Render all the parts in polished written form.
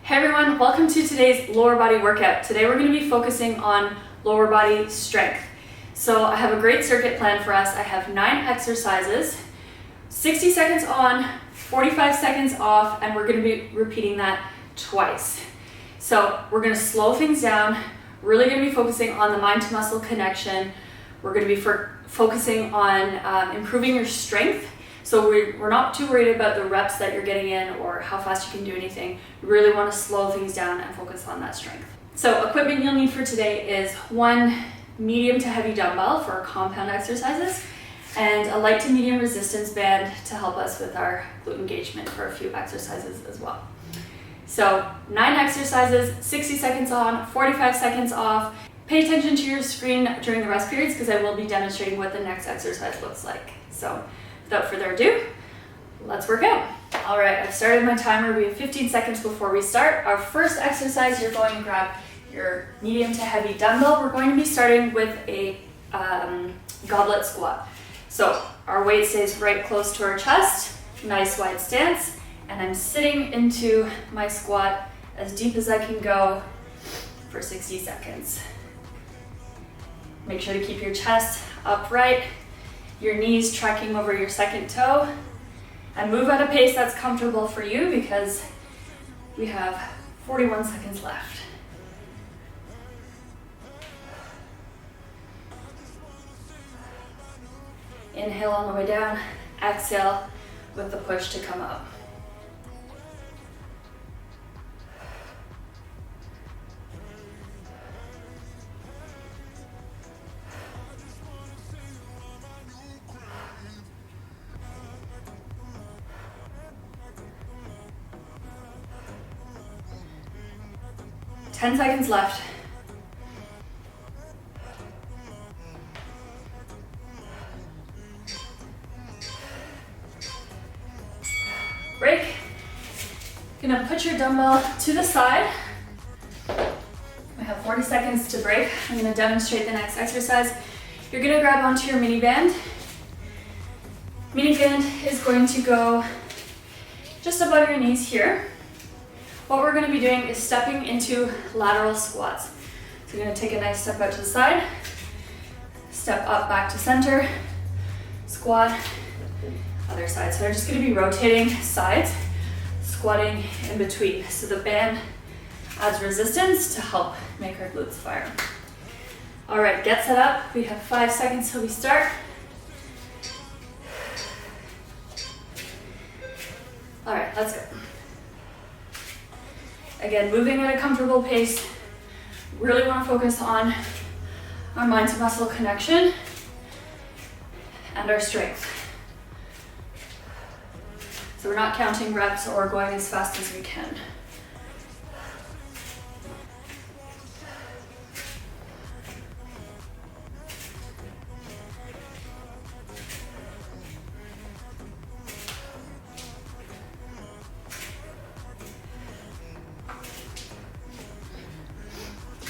Hey everyone, welcome to today's lower body workout. Today we're going to be focusing on lower body strength. So I have a great circuit plan for us. I have 9 exercises, 60 seconds on, 45 seconds off, and we're going to be repeating that twice. So we're going to slow things down, really going to be focusing on the mind to muscle connection. We're going to be focusing on improving your strength. So we're not too worried about the reps that you're getting in or how fast you can do anything. We really want to slow things down and focus on that strength. So equipment you'll need for today is 1 medium to heavy dumbbell for our compound exercises and a light to medium resistance band to help us with our glute engagement for a few exercises as well. So 9 exercises, 60 seconds on, 45 seconds off. Pay attention to your screen during the rest periods because I will be demonstrating what the next exercise looks like. So without further ado, let's work out. All right, I've started my timer. We have 15 seconds before we start. Our first exercise, you're going to grab your medium to heavy dumbbell. We're going to be starting with a goblet squat. So our weight stays right close to our chest, nice wide stance, and I'm sitting into my squat as deep as I can go for 60 seconds. Make sure to keep your chest upright, your knees tracking over your second toe, and move at a pace that's comfortable for you because we have 41 seconds left. Inhale on the way down, exhale with the push to come up. Ten seconds left. Break. Gonna put your dumbbell to the side. We have 40 seconds to break. I'm gonna demonstrate the next exercise. You're gonna grab onto your mini band. Mini band is going to go just above your knees here. What we're going to be doing is stepping into lateral squats. So you're going to take a nice step out to the side, step up back to center, squat, other side. So we're just going to be rotating sides, squatting in between. So the band adds resistance to help make our glutes fire. All right, get set up. We have 5 seconds till we start. All right, let's go. Again, moving at a comfortable pace. Really want to focus on our mind to muscle connection and our strength. So we're not counting reps or going as fast as we can.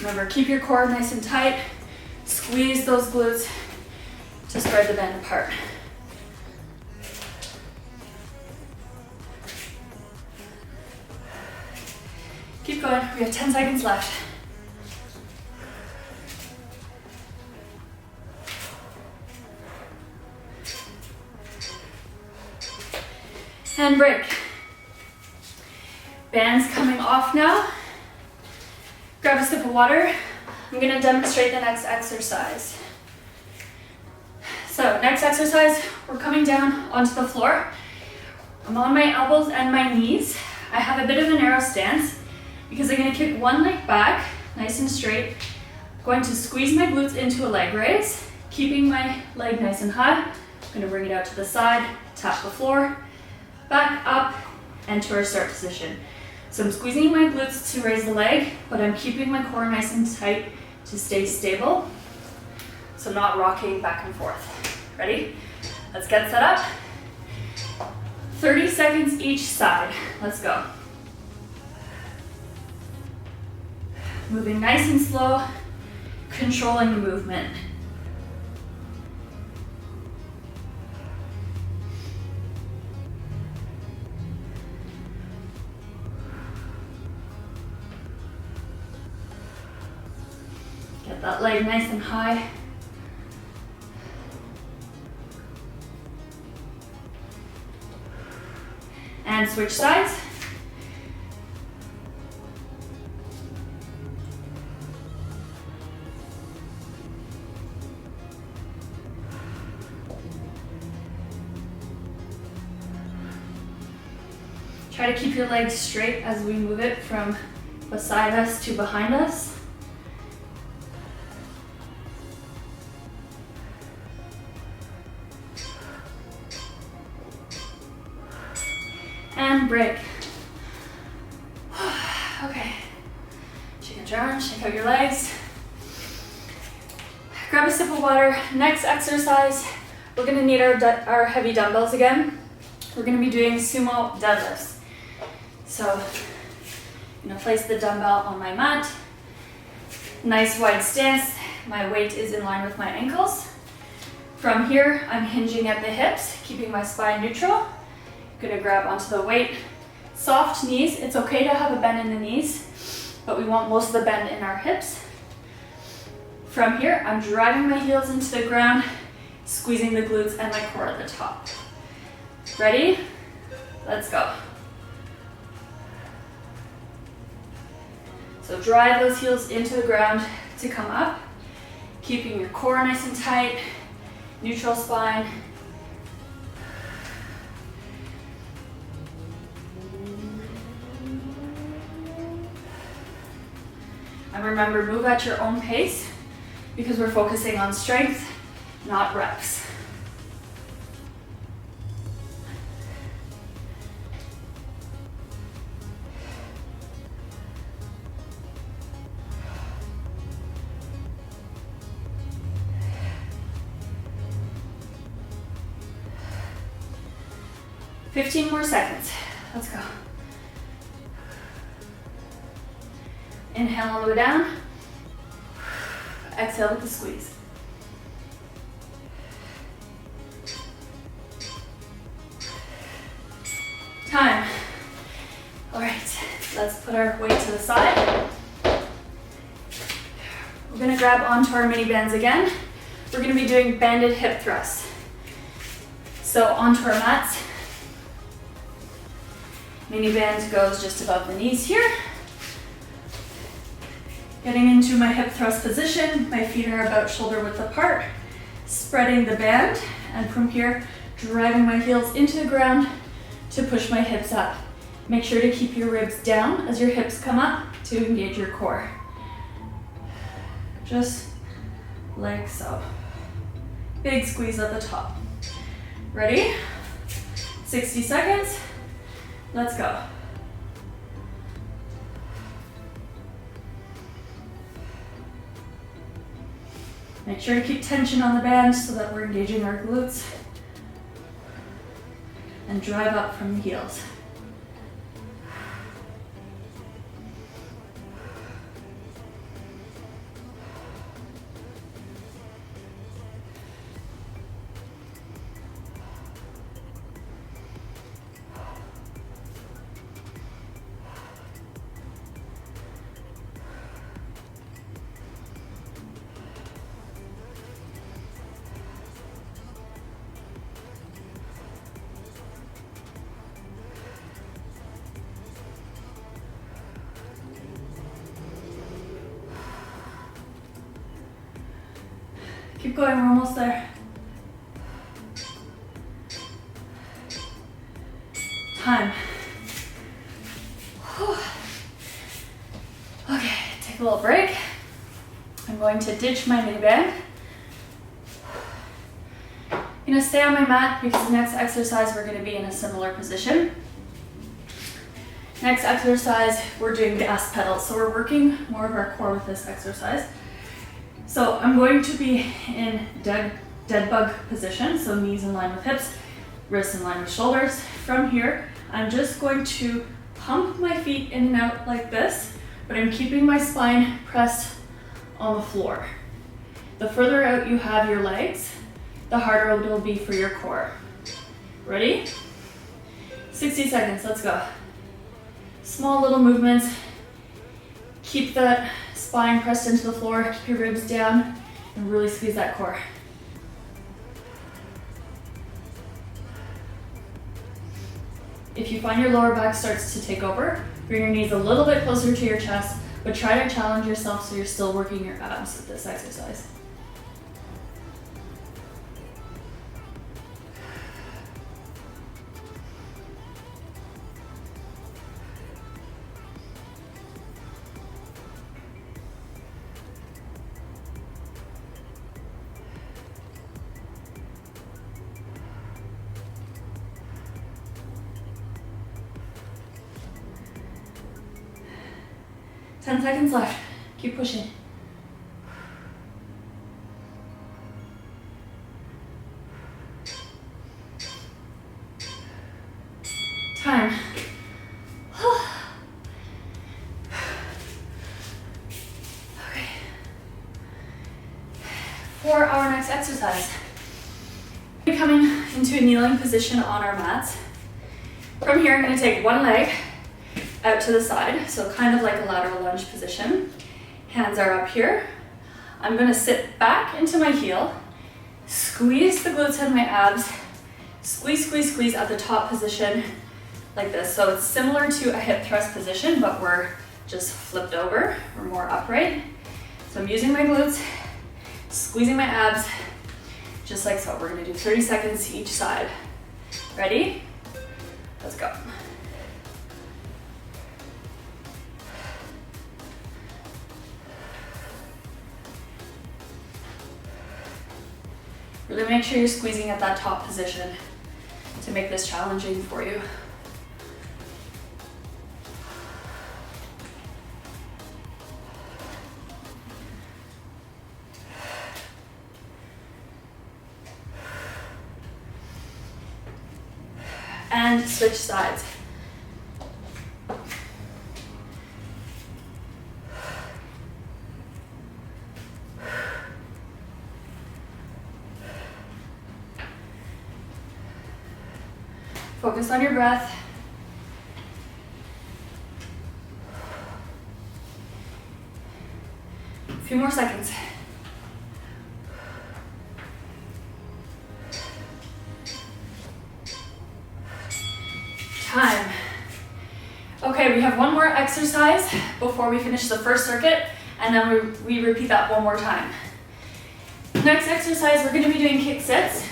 Remember, keep your core nice and tight. Squeeze those glutes to spread the band apart. Keep going. We have 10 seconds left. And break. Band's coming off now. Grab a sip of water. I'm going to demonstrate the next exercise. So next exercise, we're coming down onto the floor. I'm on my elbows and my knees. I have a bit of a narrow stance because I'm going to kick one leg back, nice and straight. I'm going to squeeze my glutes into a leg raise, keeping my leg nice and high. I'm going to bring it out to the side, tap the floor, back up, and to our start position. So I'm squeezing my glutes to raise the leg, but I'm keeping my core nice and tight to stay stable. So I'm not rocking back and forth. Ready? Let's get set up. 30 seconds each side. Let's go. Moving nice and slow, controlling the movement. Get that leg nice and high. And switch sides. Try to keep your legs straight as we move it from beside us to behind us. And break. Okay. Chicken drum, shake out your legs. Grab a sip of water. Next exercise, we're gonna need our heavy dumbbells again. We're gonna be doing sumo deadlifts. So I'm gonna place the dumbbell on my mat. Nice wide stance. My weight is in line with my ankles. From here, I'm hinging at the hips, keeping my spine neutral. Gonna grab onto the weight. Soft knees. It's okay to have a bend in the knees, but we want most of the bend in our hips. From here, I'm driving my heels into the ground, squeezing the glutes and my core at the top. Ready? Let's go. So drive those heels into the ground to come up, keeping your core nice and tight, neutral spine. And remember, move at your own pace because we're focusing on strength, not reps. $15 more seconds. Let's go. Inhale all the way down. Exhale with the squeeze. Time. All right, let's put our weight to the side. We're gonna grab onto our mini bands again. We're gonna be doing banded hip thrusts. So onto our mats. Mini band goes just above the knees here. Getting into my hip thrust position, my feet are about shoulder width apart, spreading the band, and from here, driving my heels into the ground to push my hips up. Make sure to keep your ribs down as your hips come up to engage your core. Just like so. Big squeeze at the top. Ready? 60 seconds. Let's go. Make sure to keep tension on the band so that we're engaging our glutes. And drive up from the heels. Keep going, we're almost there. Time. Whew. Okay, take a little break. I'm going to ditch my mini band. I'm gonna stay on my mat because the next exercise we're gonna be in a similar position. Next exercise, we're doing gas pedals. So we're working more of our core with this exercise. So I'm going to be in dead bug position, so knees in line with hips, wrists in line with shoulders. From here, I'm just going to pump my feet in and out like this, but I'm keeping my spine pressed on the floor. The further out you have your legs, the harder it will be for your core. Ready? 60 seconds, let's go. Small little movements. Keep that spine pressed into the floor, keep your ribs down, and really squeeze that core. If you find your lower back starts to take over, bring your knees a little bit closer to your chest, but try to challenge yourself so you're still working your abs with this exercise. Ten seconds left. Keep pushing. Time. Okay. For our next exercise, we're coming into a kneeling position on our mats. From here, I'm going to take one leg out to the side, so kind of like a lateral lunge position. Hands are up here. I'm going to sit back into my heel, squeeze the glutes and my abs, squeeze, squeeze, squeeze at the top position like this. So it's similar to a hip thrust position, but we're just flipped over. We're more upright. So I'm using my glutes, squeezing my abs, just like so. We're going to do 30 seconds each side. Ready? Let's go. Really make sure you're squeezing at that top position to make this challenging for you. And switch sides. Focus on your breath. A few more seconds. Time. Okay, we have one more exercise before we finish the first circuit, and then we repeat that one more time. Next exercise, we're going to be doing kick sits.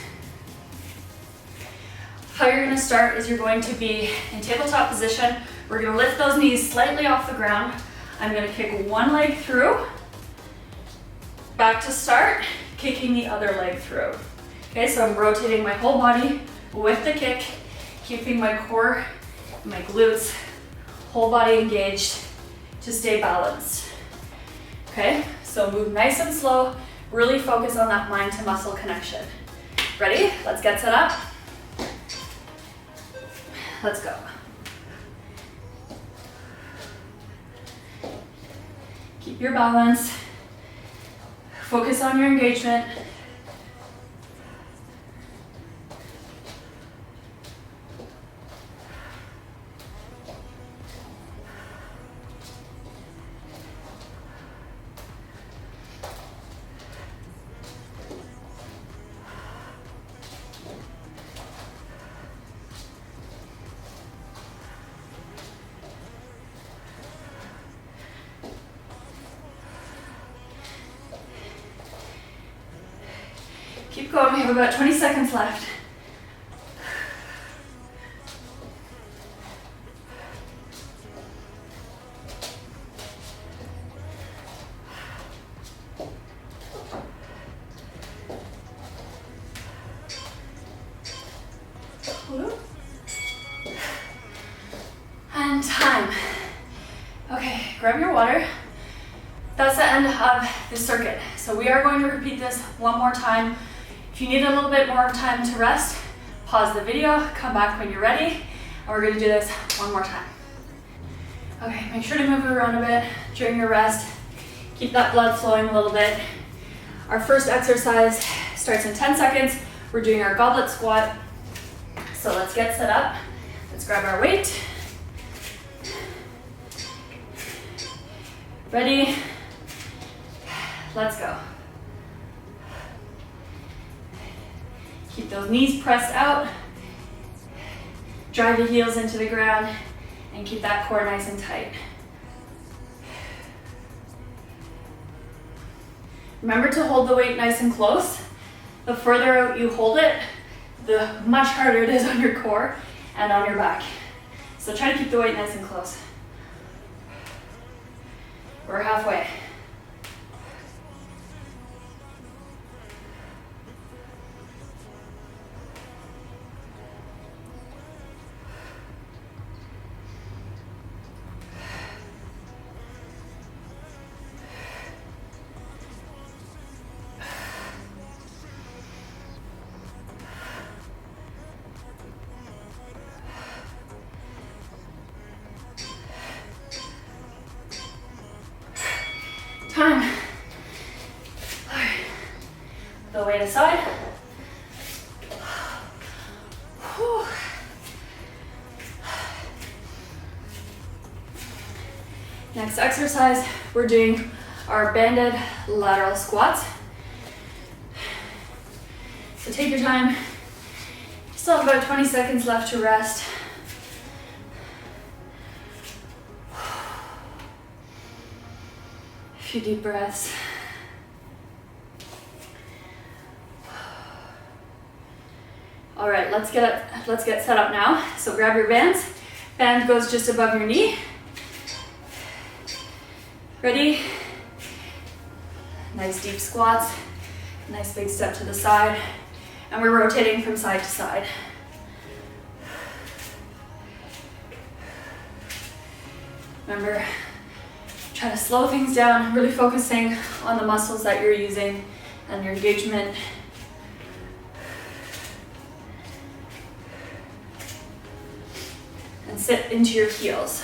How you're going to start is you're going to be in tabletop position. We're going to lift those knees slightly off the ground. I'm going to kick one leg through, back to start, kicking the other leg through. Okay, so I'm rotating my whole body with the kick, keeping my core, my glutes, whole body engaged to stay balanced. Okay, so move nice and slow, really focus on that mind to muscle connection. Ready? Let's get set up. Let's go. Keep your balance. Focus on your engagement. Keep going, we have about 20 seconds left. And time. Okay, grab your water. That's the end of the circuit. So we are going to repeat this one more time. If you need a little bit more time to rest, pause the video, come back when you're ready, and we're gonna do this one more time. Okay, make sure to move around a bit during your rest. Keep that blood flowing a little bit. Our first exercise starts in 10 seconds. We're doing our goblet squat. So let's get set up. Let's grab our weight. Ready, Let's go. Keep those knees pressed out. Drive your heels into the ground and keep that core nice and tight. Remember to hold the weight nice and close. The further out you hold it, the much harder it is on your core and on your back. So try to keep the weight nice and close. We're halfway. Time. All right. The weight aside. Whew. Next exercise, we're doing our banded lateral squats. So take your time. You still have about 20 seconds left to rest. A few deep breaths. All right, let's get set up now. So grab your bands. Band goes just above your knee. Ready? Nice deep squats. Nice big step to the side. And we're rotating from side to side. Remember, try to slow things down, really focusing on the muscles that you're using and your engagement. And sit into your heels.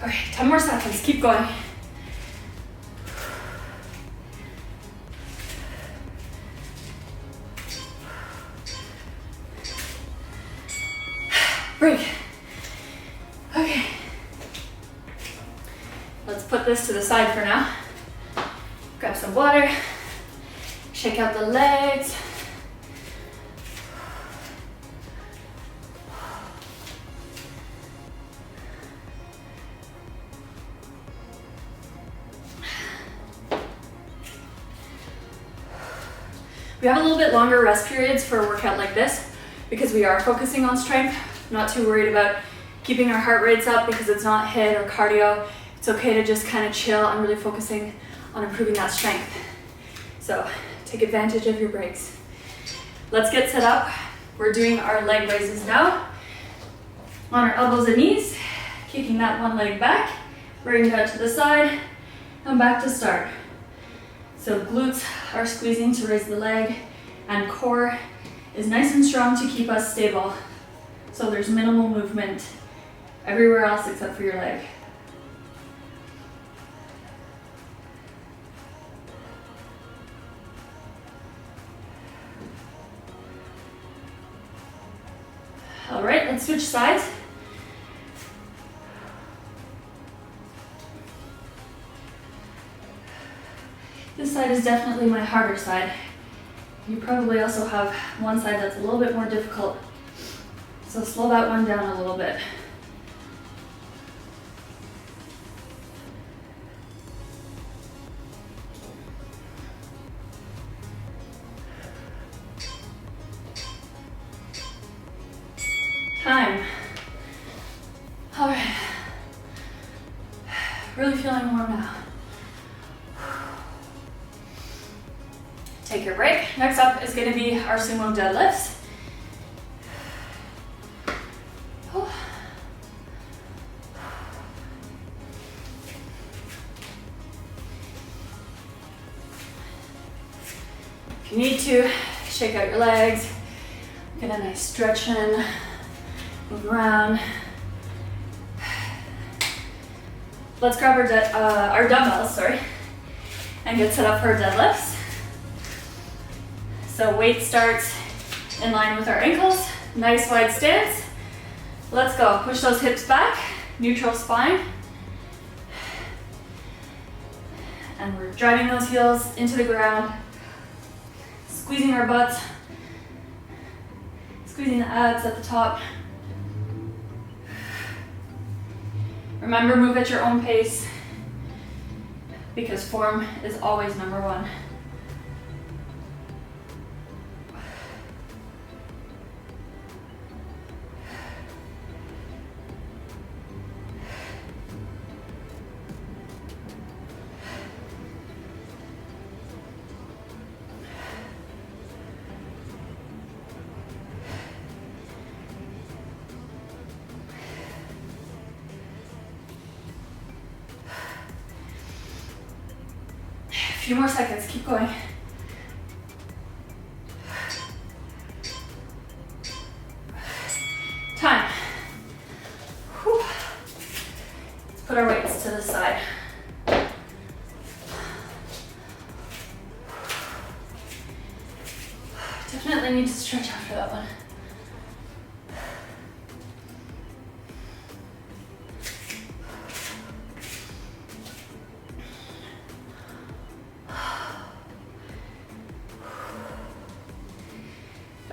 All right, 10 more seconds, keep going. Break. Okay. Let's put this to the side for now. Grab some water, shake out the legs. We have a little bit longer rest periods for a workout like this because we are focusing on strength. Not too worried about keeping our heart rates up because it's not HIIT or cardio. It's okay to just kind of chill. I'm really focusing on improving that strength. So take advantage of your breaks. Let's get set up. We're doing our leg raises now. On our elbows and knees, kicking that one leg back, bring that to the side, and back to start. So glutes are squeezing to raise the leg, and core is nice and strong to keep us stable. So there's minimal movement everywhere else except for your leg. All right, let's switch sides. This side is definitely my harder side. You probably also have one side that's a little bit more difficult. So slow that one down a little bit. Time. All right. Really feeling warm now. Take your break. Next up is going to be our sumo deadlifts. If you need to, shake out your legs, get a nice stretch in, move around. Let's grab our dumbbells, and get set up for our deadlifts. So weight starts in line with our ankles. Nice wide stance. Let's go. Push those hips back. Neutral spine. And we're driving those heels into the ground. Squeezing our butts. Squeezing the abs at the top. Remember, move at your own pace because form is always number one. A few more seconds, keep going. Time. Whew. Let's put our weights to the side. Definitely need to stretch after that one.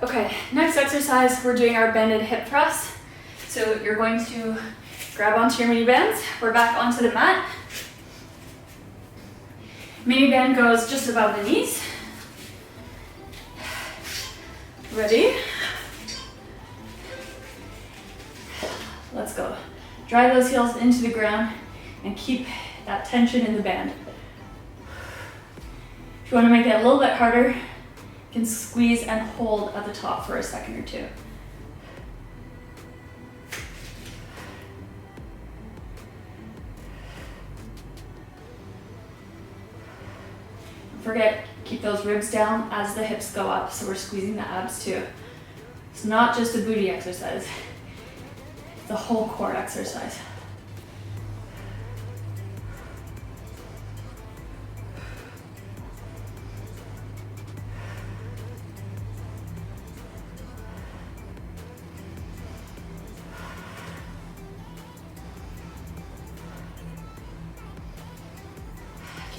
Okay, next exercise, we're doing our bended hip thrust. So you're going to grab onto your mini bands. We're back onto the mat. Mini band goes just above the knees. Ready? Let's go. Drive those heels into the ground and keep that tension in the band. If you want to make it a little bit harder, you can squeeze and hold at the top for a second or two. Don't forget, keep those ribs down as the hips go up, so we're squeezing the abs too. It's not just a booty exercise, it's a whole core exercise.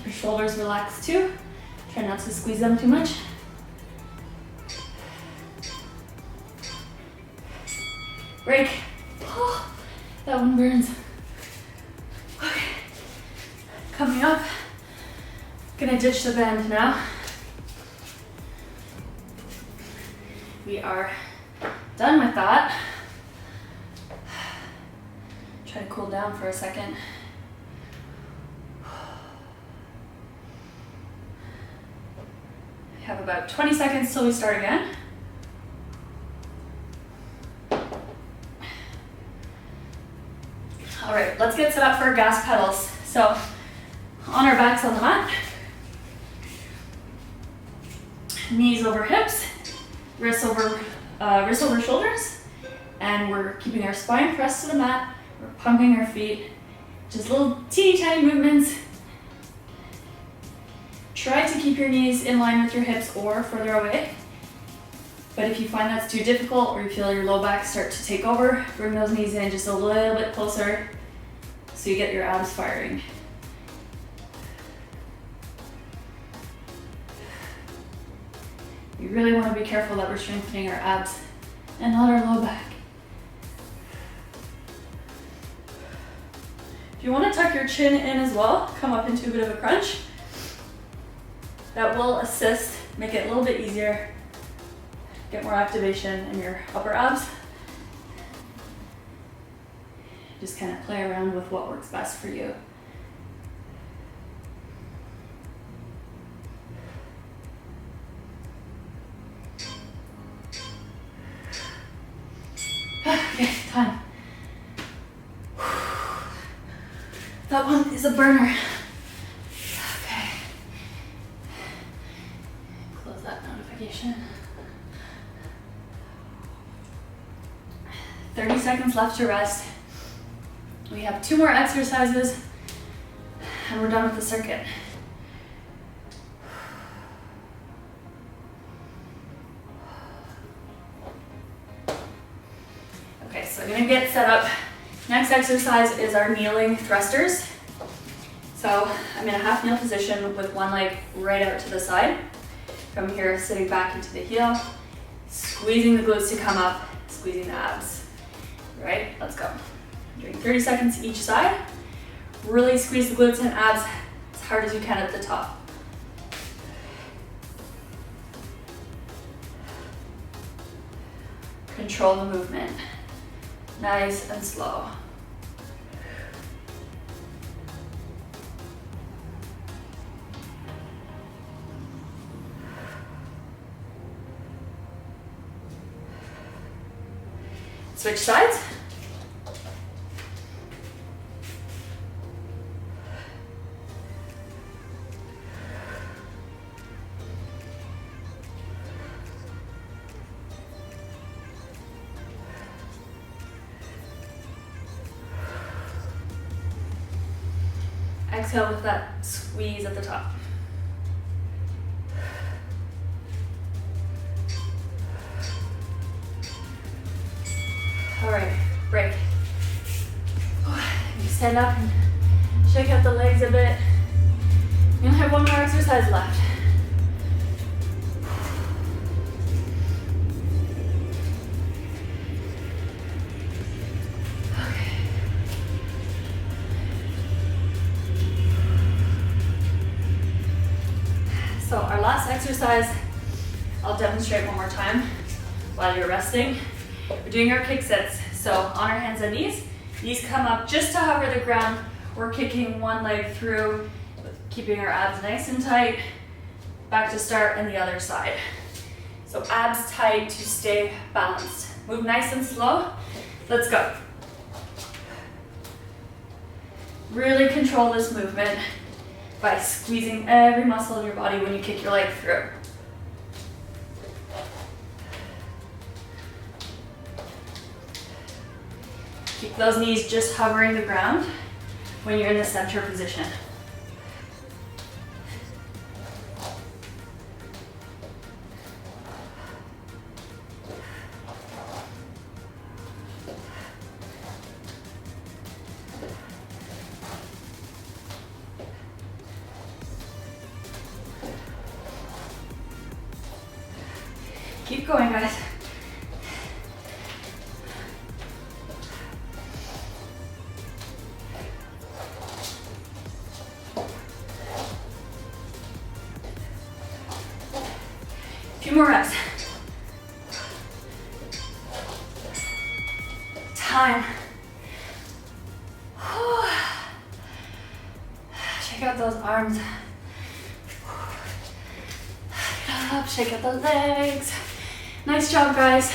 Your shoulders relaxed too. Try not to squeeze them too much. Break. Oh, that one burns. Okay. Coming up. Gonna ditch the band now. We are done with that. Try to cool down for a second. Have about 20 seconds till we start again. All right, let's get set up for gas pedals. So on our backs on the mat, knees over hips, wrists over shoulders, and we're keeping our spine pressed to the mat. We're pumping our feet, just little teeny tiny movements. Try to keep your knees in line with your hips or further away. But if you find that's too difficult or you feel your low back start to take over, bring those knees in just a little bit closer so you get your abs firing. We really want to be careful that we're strengthening our abs and not our low back. If you want to tuck your chin in as well, come up into a bit of a crunch. That will assist, make it a little bit easier, get more activation in your upper abs. Just kind of play around with what works best for you. Okay, time. That one is a burner. Okay. Close that notification. 30 seconds left to rest. We have 2 more exercises and we're done with the circuit. Okay, so I'm gonna get set up. Next exercise is our kneeling thrusters. So I'm in a half kneel position with one leg right out to the side. From here, sitting back into the heel, squeezing the glutes to come up, squeezing the abs. Right, let's go. Doing 30 seconds each side. Really squeeze the glutes and abs as hard as you can at the top. Control the movement. Nice and slow. Switch sides. Exhale with that squeeze at the top. All right, break. You stand up and shake out the legs a bit. You only have one more exercise left. Okay. So our last exercise, I'll demonstrate one more time while you're resting. We're doing our kick sets. So on our hands and knees, knees come up just to hover the ground. We're kicking one leg through, keeping our abs nice and tight. Back to start and the other side. So abs tight to stay balanced. Move nice and slow. Let's go. Really control this movement by squeezing every muscle in your body when you kick your leg through. Keep those knees just hovering the ground when you're in the center position. Keep going, guys. Few more reps. Time. Shake out those arms. Get up, shake out the legs. Nice job, guys.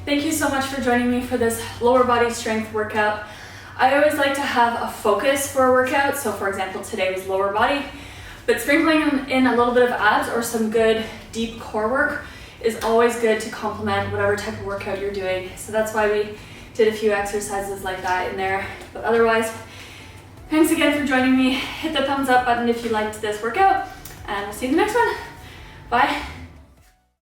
Thank you so much for joining me for this lower body strength workout. I always like to have a focus for a workout. So for example, today was lower body, but sprinkling in a little bit of abs or some good deep core work is always good to complement whatever type of workout you're doing. So that's why we did a few exercises like that in there. But otherwise, thanks again for joining me. Hit the thumbs up button if you liked this workout, and we'll see you in the next one. Bye.